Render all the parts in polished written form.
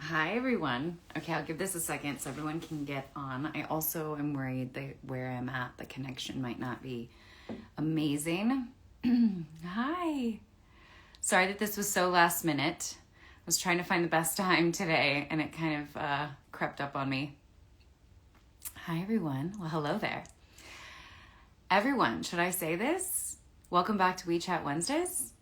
Hi, everyone. Okay, I'll give this a second so everyone can get on. I also am worried that where I'm at, the connection might not be amazing. Hi. Sorry that this was so last minute. I was trying to find the best time today, and it kind of crept up on me. Hi, everyone. Well, hello there. Everyone, should I say this? Welcome back to WeChat Wednesdays.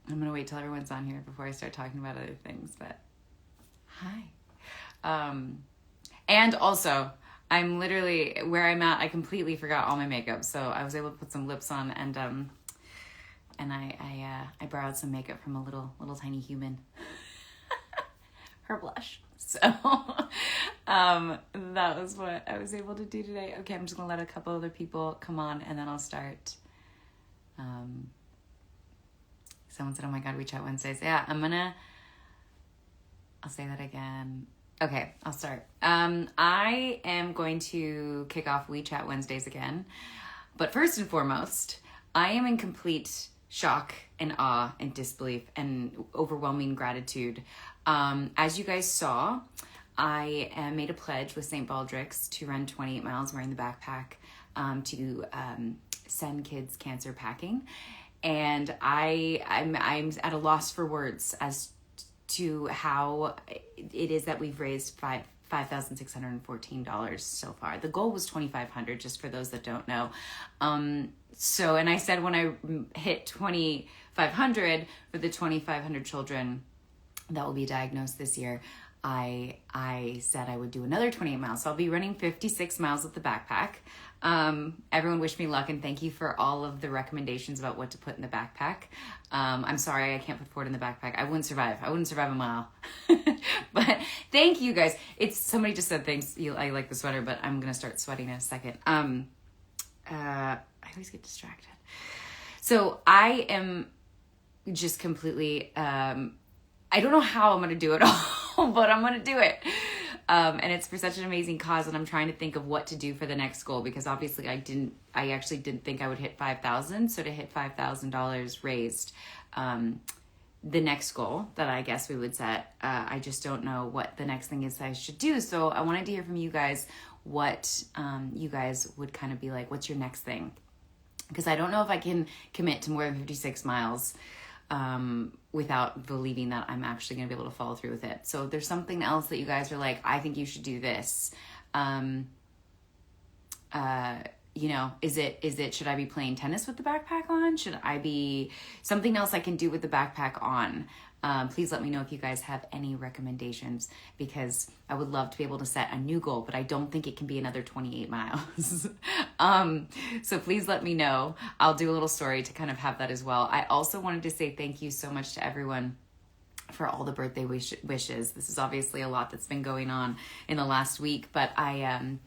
I'm going to wait till everyone's on here before I start talking about other things, but hi. And also, I'm literally, where I'm at, I completely forgot all my makeup, so I was able to put some lips on, and I borrowed some makeup from a little tiny human. Her blush. So, that was what I was able to do today. Okay, I'm just going to let a couple other people come on, and then I'll start. Someone said, oh my God, WeChat Wednesdays. Yeah, I'll say that again. Okay, I'll start. I am going to kick off WeChat Wednesdays again. But first and foremost, I am in complete shock and awe and disbelief and overwhelming gratitude. As you guys saw, I made a pledge with St. Baldrick's to run 28 miles wearing the backpack to send kids cancer packing. And I'm at a loss for words as to how it is that we've raised $5,614 so far. The goal was $2,500, just for those that don't know. And I said when I hit 2,500 for the 2,500 children that will be diagnosed this year, I said I would do another 28 miles. So I'll be running 56 miles with the backpack. Everyone wish me luck and thank you for all of the recommendations about what to put in the backpack. I'm sorry I can't put Ford in the backpack. I wouldn't survive a mile. But thank you guys. Somebody just said thanks. I like the sweater, but I'm going to start sweating in a second. I always get distracted. So I am just completely, I don't know how I'm going to do it all, but I'm going to do it. And it's for such an amazing cause, and I'm trying to think of what to do for the next goal, because obviously I actually didn't think I would hit 5,000. So to hit $5,000 raised, the next goal that I guess we would set, I just don't know what the next thing is that I should do. So I wanted to hear from you guys what you guys would kind of be like, what's your next thing? Because I don't know if I can commit to more than 56 miles without believing that I'm actually going to be able to follow through with it. So if there's something else that you guys are like, I think you should do this. Is it, should I be playing tennis with the backpack on? Should I be something else I can do with the backpack on? Please let me know if you guys have any recommendations, because I would love to be able to set a new goal, but I don't think it can be another 28 miles. So please let me know. I'll do a little story to kind of have that as well. I also wanted to say thank you so much to everyone for all the birthday wishes. This is obviously a lot that's been going on in the last week, but I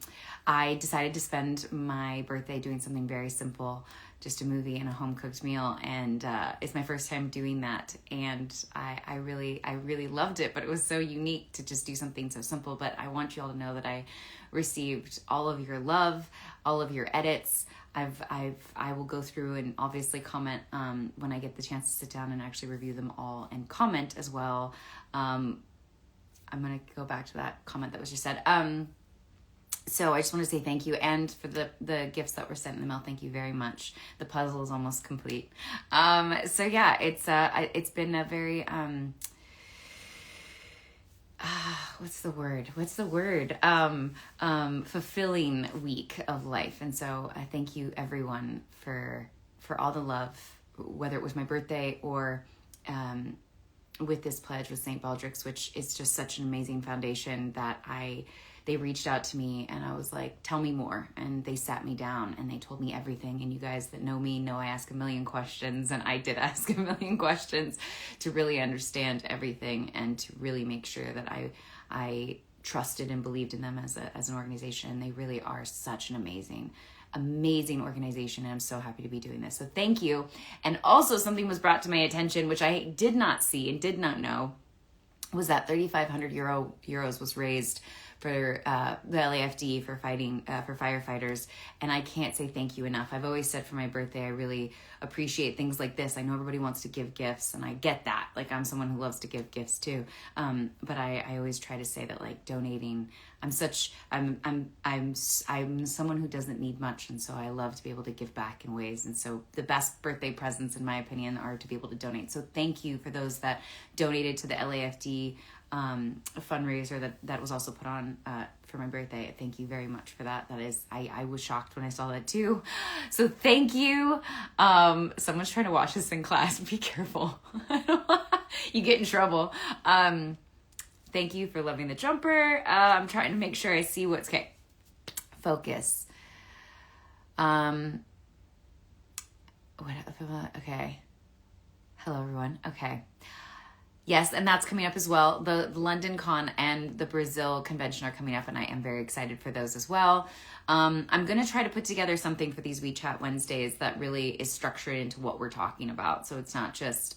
decided to spend my birthday doing something very simple, just a movie and a home-cooked meal, and it's my first time doing that, and I really loved it, but it was so unique to just do something so simple. But I want you all to know that I received all of your love, all of your edits. I will go through and obviously comment when I get the chance to sit down and actually review them all and comment as well. I'm going to go back to that comment that was just said. So I just want to say thank you, and for the gifts that were sent in the mail, thank you very much. The puzzle is almost complete. So yeah, it's been a very what's the word? Fulfilling week of life, and so I thank you everyone for all the love, whether it was my birthday or with this pledge with St. Baldrick's, which is just such an amazing foundation that they reached out to me and I was like, tell me more. And they sat me down and they told me everything. And you guys that know me know I ask a million questions, and I did ask a million questions to really understand everything and to really make sure that I trusted and believed in them as an organization. And they really are such an amazing organization, and I'm so happy to be doing this. So thank you. And also something was brought to my attention, which I did not see and did not know, was that 3,500 euros was raised for the LAFD, for fighting, for firefighters. And I can't say thank you enough. I've always said for my birthday, I really appreciate things like this. I know everybody wants to give gifts, and I get that. Like, I'm someone who loves to give gifts too. But I always try to say that, like, donating, I'm someone who doesn't need much, and so I love to be able to give back in ways. And so the best birthday presents, in my opinion, are to be able to donate. So thank you for those that donated to the LAFD fundraiser that was also put on for my birthday. Thank you very much for that. That is, I was shocked when I saw that too. So thank you. Someone's trying to watch this in class. Be careful. You get in trouble. Thank you for loving the jumper. I'm trying to make sure I see what's okay. Focus. Okay. Hello, everyone. Okay. Yes, and that's coming up as well. The London Con and the Brazil convention are coming up, and I am very excited for those as well. I'm going to try to put together something for these WeChat Wednesdays that really is structured into what we're talking about. So it's not just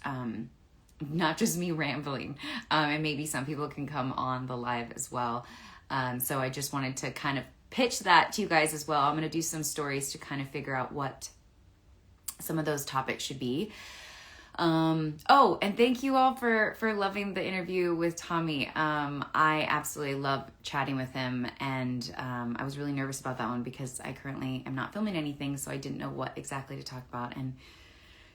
me rambling, and maybe some people can come on the live as well. So I just wanted to kind of pitch that to you guys as well. I'm going to do some stories to kind of figure out what some of those topics should be. And thank you all for loving the interview with Tommy. I absolutely love chatting with him, and I was really nervous about that one because I currently am not filming anything, so I didn't know what exactly to talk about, and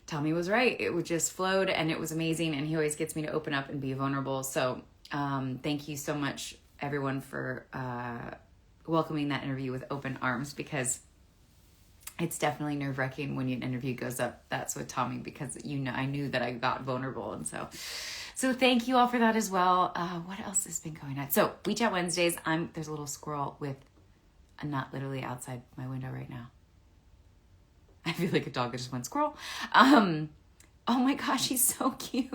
Tommy was right. It would just flowed, and it was amazing, and he always gets me to open up and be vulnerable. So thank you so much, everyone, for welcoming that interview with open arms, because it's definitely nerve-wracking when an interview goes up. That's with Tommy, because I knew that I got vulnerable, and so thank you all for that as well. What else has been going on? So WeChat Wednesdays. There's a little squirrel with a nut literally outside my window right now. I feel like a dog that just went squirrel. Oh my gosh, he's so cute.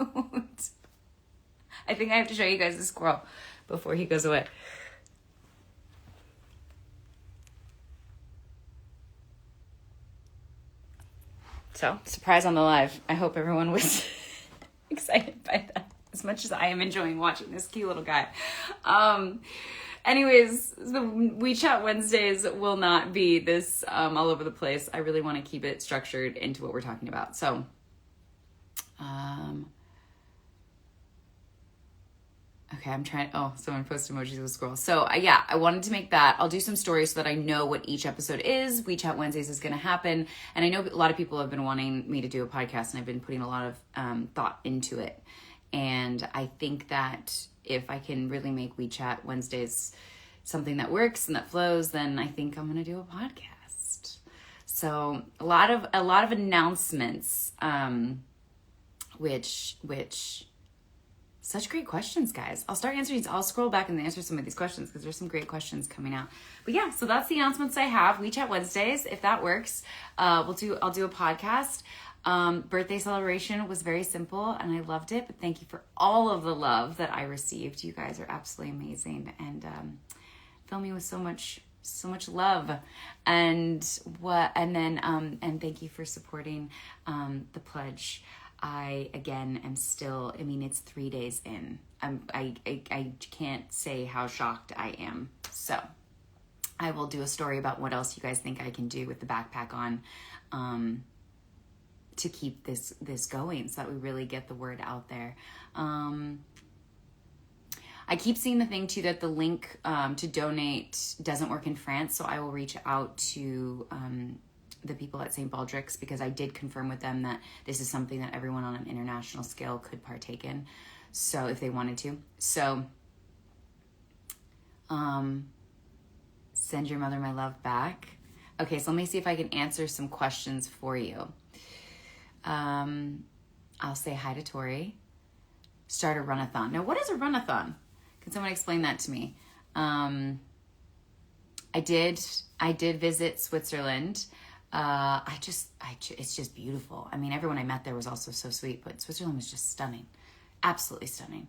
I think I have to show you guys the squirrel before he goes away. So, surprise on the live. I hope everyone was excited by that as much as I am enjoying watching this cute little guy. Anyways, the WeChat Wednesdays will not be this all over the place. I really want to keep it structured into what we're talking about. So, okay, I'm trying. Oh, someone posted emojis with squirrels. So, yeah, I wanted to make that. I'll do some stories so that I know what each episode is. WeChat Wednesdays is going to happen. And I know a lot of people have been wanting me to do a podcast, and I've been putting a lot of thought into it. And I think that if I can really make WeChat Wednesdays something that works and that flows, then I think I'm going to do a podcast. So a lot of announcements, which such great questions, guys. I'll start answering these. I'll scroll back and answer some of these questions because there's some great questions coming out. But yeah, so that's the announcements I have. WeChat Wednesdays, if that works, I'll do a podcast. Birthday celebration was very simple and I loved it, but thank you for all of the love that I received. You guys are absolutely amazing, and filled me with so much love, and thank you for supporting the pledge. I again am still, it's 3 days in. I can't say how shocked I am. So I will do a story about what else you guys think I can do with the backpack on, to keep this going so that we really get the word out there. I keep seeing the thing too that the link to donate doesn't work in France, so I will reach out to the people at St. Baldrick's, because I did confirm with them that this is something that everyone on an international scale could partake in, so if they wanted to. So send your mother my love back. Okay, so let me see if I can answer some questions for you. I'll say hi to Tori. Start a runathon. Now, what is a runathon? Can someone explain that to me? I did visit Switzerland. It's just beautiful. Everyone I met there was also so sweet, but Switzerland was just stunning. Absolutely stunning.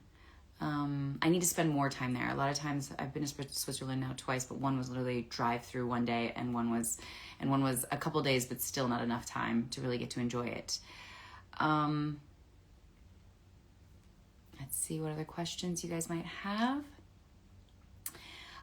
I need to spend more time there. A lot of times I've been to Switzerland now twice, but one was literally drive through one day, and one was a couple days, but still not enough time to really get to enjoy it. Let's see what other questions you guys might have.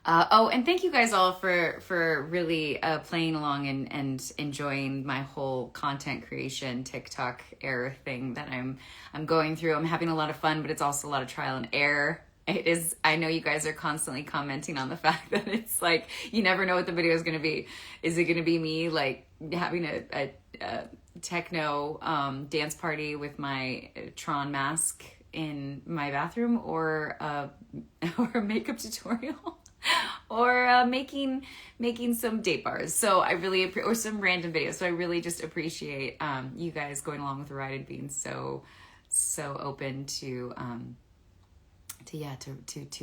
And thank you guys all for really playing along and enjoying my whole content creation TikTok error thing that I'm going through. I'm having a lot of fun, but it's also a lot of trial and error. It is. I know you guys are constantly commenting on the fact that it's like you never know what the video is going to be. Is it going to be me like having a techno dance party with my Tron mask in my bathroom, or a makeup tutorial? Or making some date bars. So I really or some random videos. So I really just appreciate you guys going along with the ride and being so open to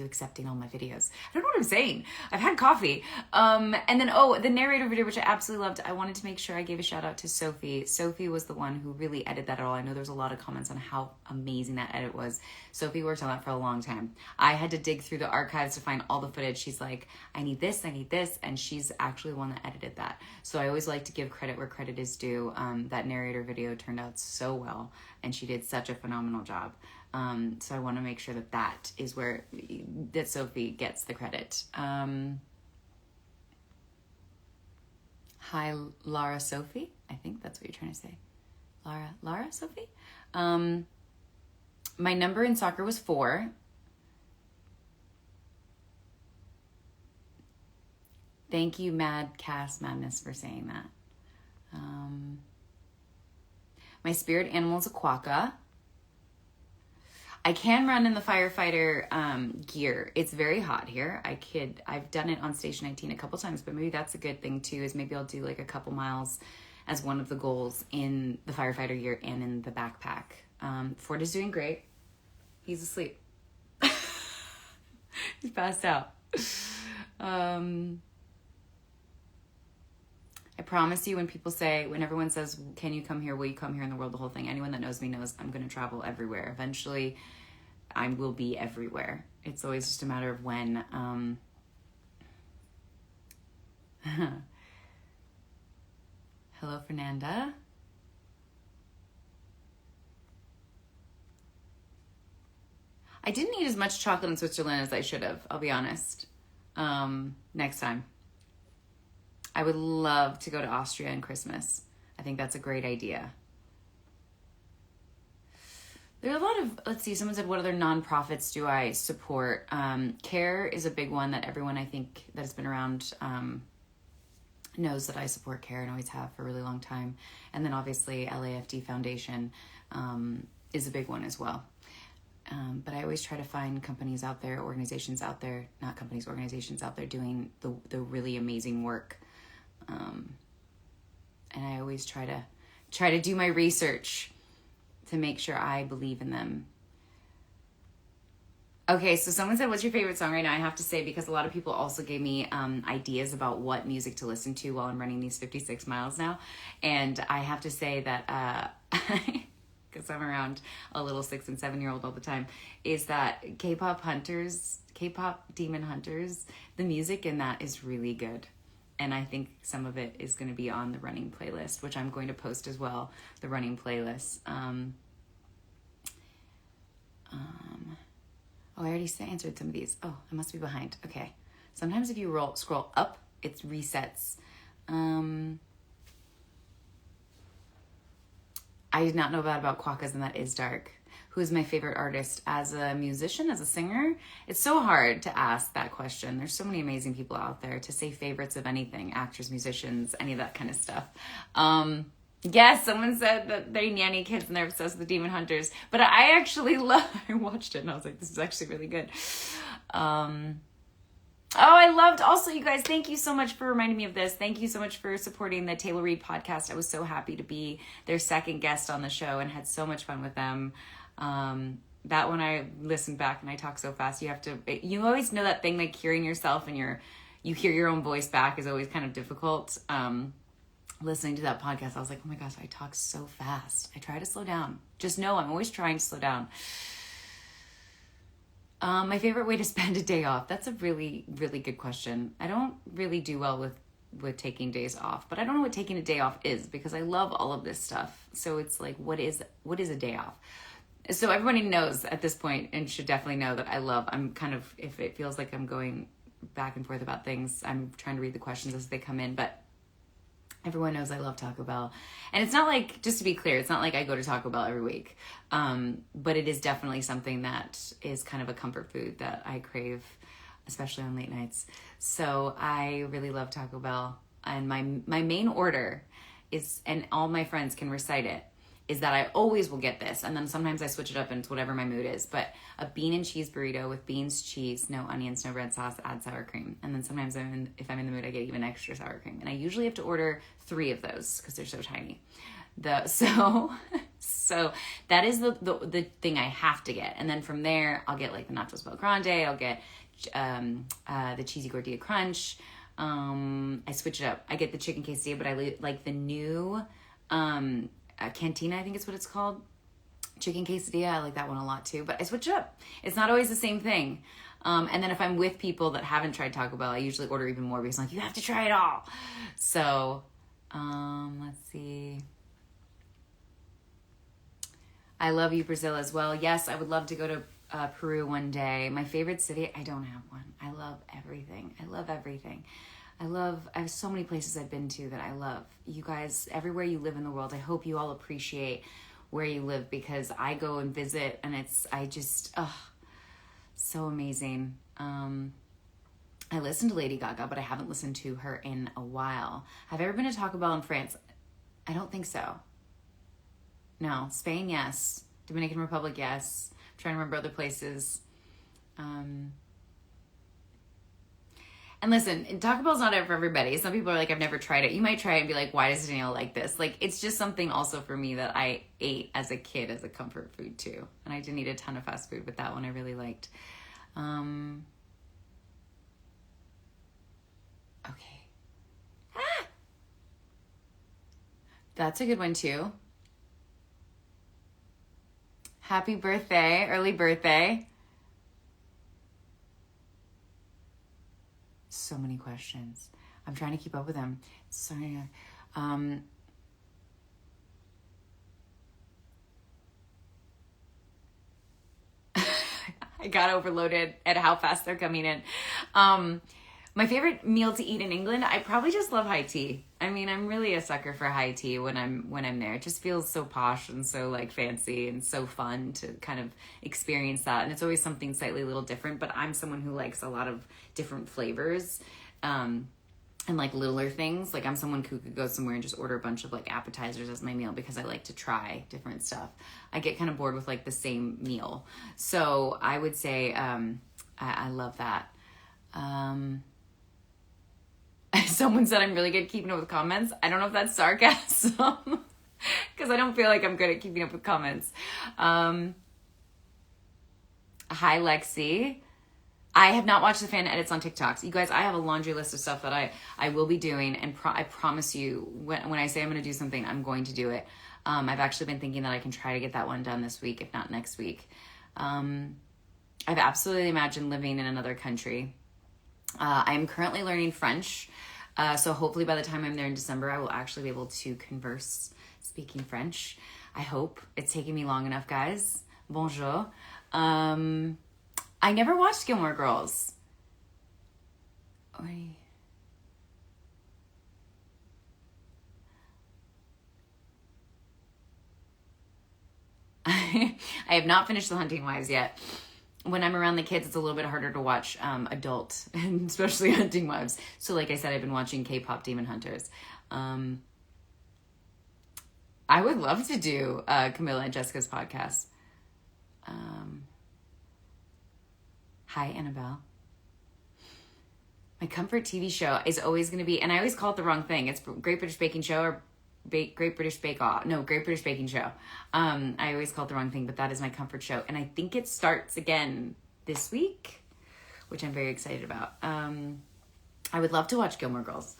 accepting all my videos. I don't know what I'm saying. I've had coffee. And then the narrator video, which I absolutely loved. I wanted to make sure I gave a shout out to Sophie. Sophie was the one who really edited that at all. I know there was a lot of comments on how amazing that edit was. Sophie worked on that for a long time. I had to dig through the archives to find all the footage. She's like, I need this, and she's actually the one that edited that. So I always like to give credit where credit is due. That narrator video turned out so well, and she did such a phenomenal job. So I want to make sure that is where that Sophie gets the credit. Hi, Lara Sophie. I think that's what you're trying to say. Lara Sophie. My number in soccer was 4. Thank you, Madness, for saying that. My spirit animal is a quokka. I can run in the firefighter gear. It's very hot here. I've done it on Station 19 a couple times, but maybe that's a good thing too, is maybe I'll do like a couple miles as one of the goals in the firefighter gear and in the backpack. Ford is doing great. He's asleep. He's passed out. I promise you, when everyone says, can you come here? Will you come here in the world? The whole thing. Anyone that knows me knows I'm going to travel everywhere. Eventually, I will be everywhere. It's always just a matter of when. Hello, Fernanda. I didn't eat as much chocolate in Switzerland as I should have, I'll be honest. Next time. I would love to go to Austria in Christmas. I think that's a great idea. There are a lot of, let's see, someone said, what other nonprofits do I support? CARE is a big one that everyone I think that has been around knows that I support CARE and always have for a really long time. And then obviously LAFD Foundation is a big one as well. But I always try to find organizations out there doing the really amazing work. And I always try to do my research to make sure I believe in them. Okay, so someone said, what's your favorite song right now? I have to say, because a lot of people also gave me ideas about what music to listen to while I'm running these 56 miles now. And I have to say that, because I'm around a little 6 and 7-year-old all the time, is that K-pop Demon Hunters, the music in that is really good. And I think some of it is going to be on the running playlist, which I'm going to post as well, the running playlist. I already answered some of these. Oh, I must be behind. Okay. Sometimes if you scroll up, it resets. I did not know about quokkas, and that is dark. Who is my favorite artist as a musician, as a singer? It's so hard to ask that question. There's so many amazing people out there to say favorites of anything, actors, musicians, any of that kind of stuff. Yes, someone said that they nanny kids and they're obsessed with the Demon Hunters, but I actually I watched it and I was like, this is actually really good. I loved also, you guys, thank you so much for reminding me of this. Thank you so much for supporting the Taylor Reed podcast. I was so happy to be their second guest on the show and had so much fun with them. That one I listened back and I talk so fast. You always know that thing, like hearing yourself and you hear your own voice back is always kind of difficult. Listening to that podcast, I was like, oh my gosh, I talk so fast. I try to slow down. Just know I'm always trying to slow down. My favorite way to spend a day off. That's a really, really good question. I don't really do well with taking days off, but I don't know what taking a day off is because I love all of this stuff. So it's like, what is a day off? So everybody knows at this point and should definitely know that I'm kind of, if it feels like I'm going back and forth about things. I'm trying to read the questions as they come in, but everyone knows I love Taco Bell. And it's not like, just to be clear, it's not like I go to Taco Bell every week. But it is definitely something that is kind of a comfort food that I crave, especially on late nights. So I really love Taco Bell. And my main order is, and all my friends can recite it, is that I always will get this. And then sometimes I switch it up into whatever my mood is. But a bean and cheese burrito with beans, cheese, no onions, no red sauce, add sour cream. And then sometimes if I'm in the mood, I get even extra sour cream. And I usually have to order 3 of those because they're so tiny. So that is the thing I have to get. And then from there, I'll get like the nachos bel grande. I'll get the cheesy gordita crunch. I switch it up. I get the chicken quesadilla, but I like the new Cantina, I think it's what it's called. Chicken quesadilla, I like that one a lot too, but I switch it up. It's not always the same thing. And then if I'm with people that haven't tried Taco Bell, I usually order even more because I'm like, you have to try it all. So, let's see. I love you, Brazil, as well. Yes, I would love to go to Peru one day. My favorite city, I don't have one. I love everything. I love everything. I have so many places I've been to that I love. You guys, everywhere you live in the world, I hope you all appreciate where you live, because I go and visit and so amazing. I listened to Lady Gaga, but I haven't listened to her in a while. Have I ever been to Taco Bell in France? I don't think so. No. Spain, yes. Dominican Republic, yes. I'm trying to remember other places. And listen, Taco Bell's not for everybody. Some people are like, I've never tried it. You might try it and be like, why does Danielle like this? Like, it's just something also for me that I ate as a kid as a comfort food too. And I didn't eat a ton of fast food, but that one I really liked. Okay. That's a good one too. Happy birthday, early birthday. So many questions. I'm trying to keep up with them. Sorry. I got overloaded at how fast they're coming in. My favorite meal to eat in England, I probably just love high tea. I mean, I'm really a sucker for high tea when I'm there. It just feels so posh and so like fancy and so fun to kind of experience that. And it's always something slightly a little different, but I'm someone who likes a lot of different flavors, and like littler things. Like I'm someone who could go somewhere and just order a bunch of like appetizers as my meal because I like to try different stuff. I get kind of bored with like the same meal. So I would say, I love that. Someone said I'm really good at keeping up with comments. I don't know if that's sarcasm because I don't feel like I'm good at keeping up with comments. Hi, Lexi. I have not watched the fan edits on TikToks. You guys, I have a laundry list of stuff that I will be doing, and I promise you, when I say I'm going to do something, I'm going to do it. I've actually been thinking that I can try to get that one done this week, if not next week. I've absolutely imagined living in another country. I am currently learning French, so hopefully by the time I'm there in December, I will actually be able to converse speaking French. I hope. It's taking me long enough, guys. Bonjour. I never watched Gilmore Girls. I have not finished The Hunting Wives yet. When I'm around the kids, it's a little bit harder to watch adult, and especially Hunting Wives. So like I said, I've been watching K-pop Demon Hunters. I would love to do Camilla and Jessica's podcast. Hi, Annabelle. My comfort TV show is always going to be, and I always call it the wrong thing. It's Great British Baking Show or Great British Bake Off. No, Great British Baking Show. I always call it the wrong thing, but that is my comfort show. And I think it starts again this week, which I'm very excited about. I would love to watch Gilmore Girls.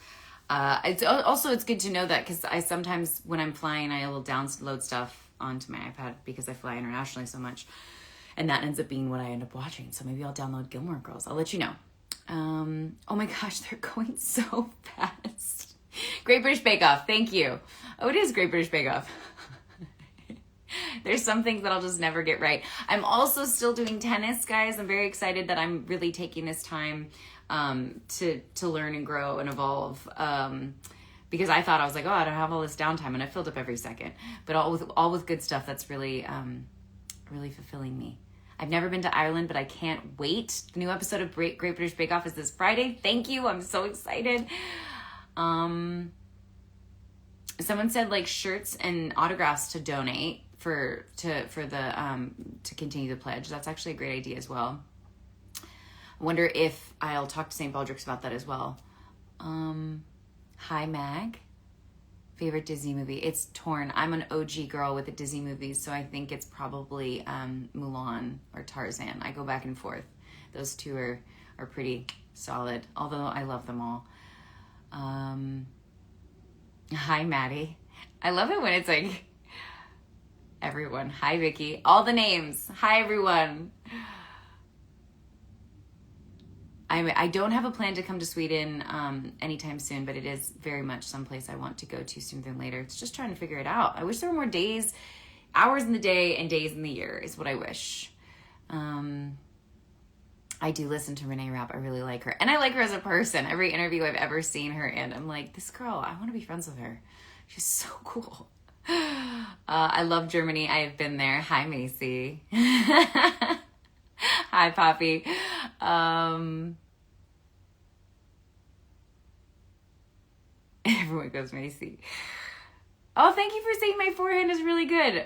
It's good to know that because I sometimes, when I'm flying, I will download stuff onto my iPad because I fly internationally so much. And that ends up being what I end up watching. So maybe I'll download Gilmore Girls. I'll let you know. Oh my gosh, they're going so fast. Great British Bake Off. Thank you. Oh, it is Great British Bake Off. There's some things that I'll just never get right. I'm also still doing tennis, guys. I'm very excited that I'm really taking this time to learn and grow and evolve. Because I thought, I was like, oh, I don't have all this downtime, and I filled up every second, but all with good stuff. That's really, really fulfilling me. I've never been to Ireland, but I can't wait. The new episode of Great British Bake Off is this Friday. Thank you. I'm so excited. Someone said like shirts and autographs to donate to continue the pledge. That's actually a great idea as well. I wonder if I'll talk to St. Baldrick's about that as well. Hi, Mag. Favorite Disney movie? It's torn. I'm an OG girl with the Disney movies, so I think it's probably Mulan or Tarzan. I go back and forth. Those two are pretty solid, although I love them all. Hi, Maddie. I love it when it's like everyone. Hi, Vicky. All the names. Hi, everyone. I don't have a plan to come to Sweden anytime soon, but it is very much someplace I want to go to sooner than later. It's just trying to figure it out. I wish there were more days, hours in the day and days in the year is what I wish. I do listen to Renee Rapp. I really like her. And I like her as a person. Every interview I've ever seen her in, I'm like, this girl, I want to be friends with her. She's so cool. I love Germany. I have been there. Hi, Macy. Hi, Poppy. Everyone goes Macy. Oh, thank you for saying my forehand is really good.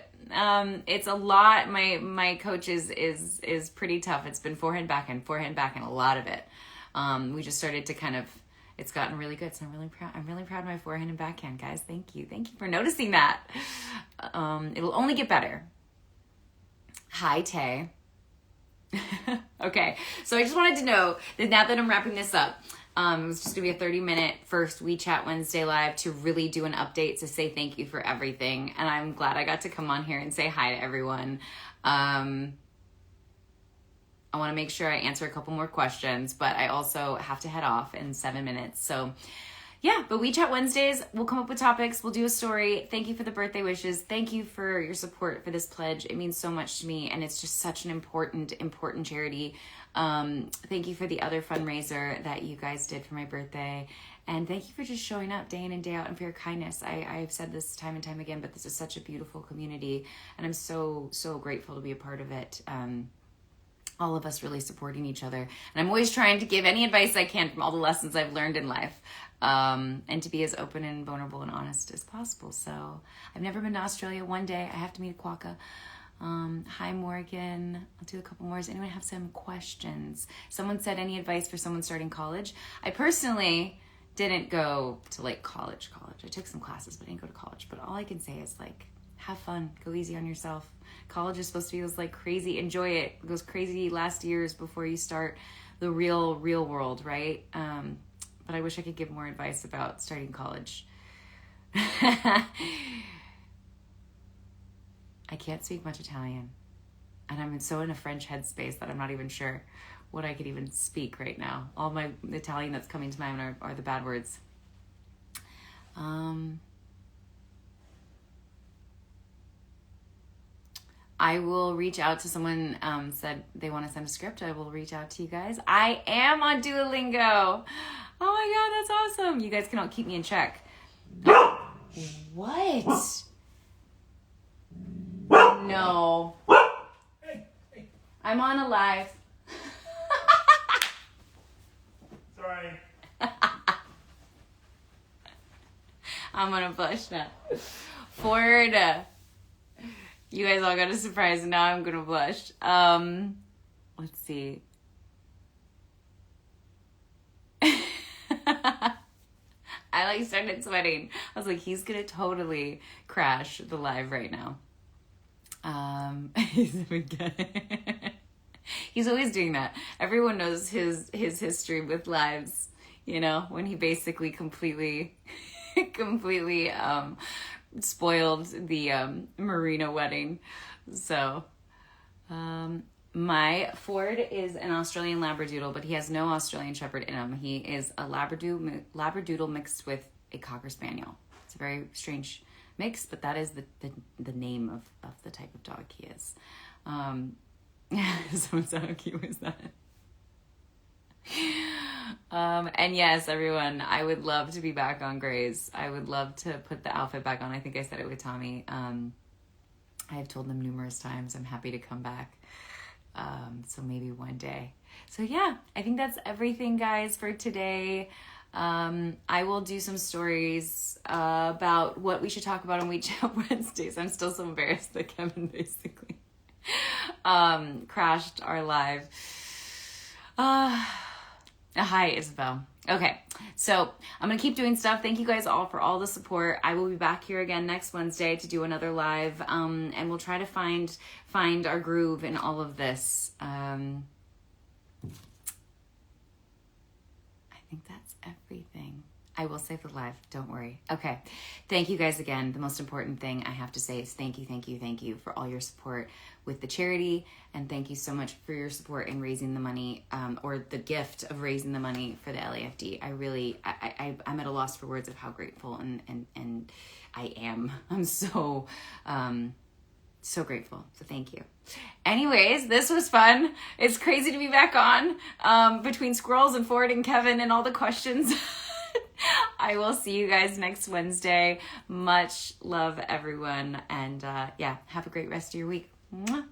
It's a lot. My coach is pretty tough. It's been forehand, backhand, a lot of it. We just started to it's gotten really good. So I'm really proud of my forehand and backhand, guys. Thank you for noticing that. It'll only get better. Hi, Tay. Okay, so I just wanted to know that now that I'm wrapping this up, it was just gonna be a 30-minute first WeChat Wednesday live to really do an update to say thank you for everything, and I'm glad I got to come on here and say hi to everyone. I want to make sure I answer a couple more questions, but I also have to head off in 7 minutes. So yeah, but WeChat Wednesdays, we'll come up with topics. We'll do a story. Thank you for the birthday wishes. Thank you for your support for this pledge. It means so much to me, and it's just such an important charity. Thank you for the other fundraiser that you guys did for my birthday. And thank you for just showing up day in and day out and for your kindness. I've said this time and time again, but this is such a beautiful community, and I'm so, so grateful to be a part of it. All of us really supporting each other. And I'm always trying to give any advice I can from all the lessons I've learned in life. And to be as open and vulnerable and honest as possible. So I've never been to Australia. One day I have to meet a Quokka. Hi, Morgan. I'll do a couple more. Does anyone have some questions? Someone said, any advice for someone starting college? I personally didn't go to like college. I took some classes, but I didn't go to college. But all I can say is like, have fun, go easy on yourself. College is supposed to be this like crazy, enjoy it, those crazy last years before you start the real world, right? But I wish I could give more advice about starting college. I can't speak much Italian. And I'm so in a French headspace that I'm not even sure what I could even speak right now. All my Italian that's coming to mind are the bad words. I will reach out to someone said they want to send a script. I will reach out to you guys. I am on Duolingo. Oh my God, that's awesome. You guys can all keep me in check. What? No. I'm on a live. Sorry. I'm gonna blush now. Ford. You guys all got a surprise, and now I'm gonna blush. Let's see. I like started sweating. I was like, he's gonna totally crash the live right now. He's always doing that. Everyone knows his history with lives, you know, when he basically completely spoiled the Marina wedding. So my Ford is an Australian Labradoodle, but he has no Australian Shepherd in him. He is a Labradoodle mixed with a Cocker Spaniel. It's a very strange mix, but that is the name of the type of dog he is. So how cute was that? And yes, everyone, I would love to be back on Grays. I would love to put the outfit back on. I think I said it with Tommy. I have told them numerous times I'm happy to come back. So maybe one day. So yeah, I think that's everything, guys, for today. I will do some stories about what we should talk about on We Chat Wednesdays. I'm still so embarrassed that Kevin basically crashed our live. Hi, Isabel. Okay, so I'm going to keep doing stuff. Thank you guys all for all the support. I will be back here again next Wednesday to do another live, and we'll try to find our groove in all of this. I think that's everything. I will save the live. Don't worry. Okay. Thank you guys again. The most important thing I have to say is thank you for all your support with the charity. And thank you so much for your support in raising the money, or the gift of raising the money for the LAFD. I'm at a loss for words of how grateful and I am. I'm so grateful. So thank you. Anyways, this was fun. It's crazy to be back on, between Squirrels and Ford and Kevin and all the questions. I will see you guys next Wednesday. Much love, everyone. And yeah, have a great rest of your week. Mwah.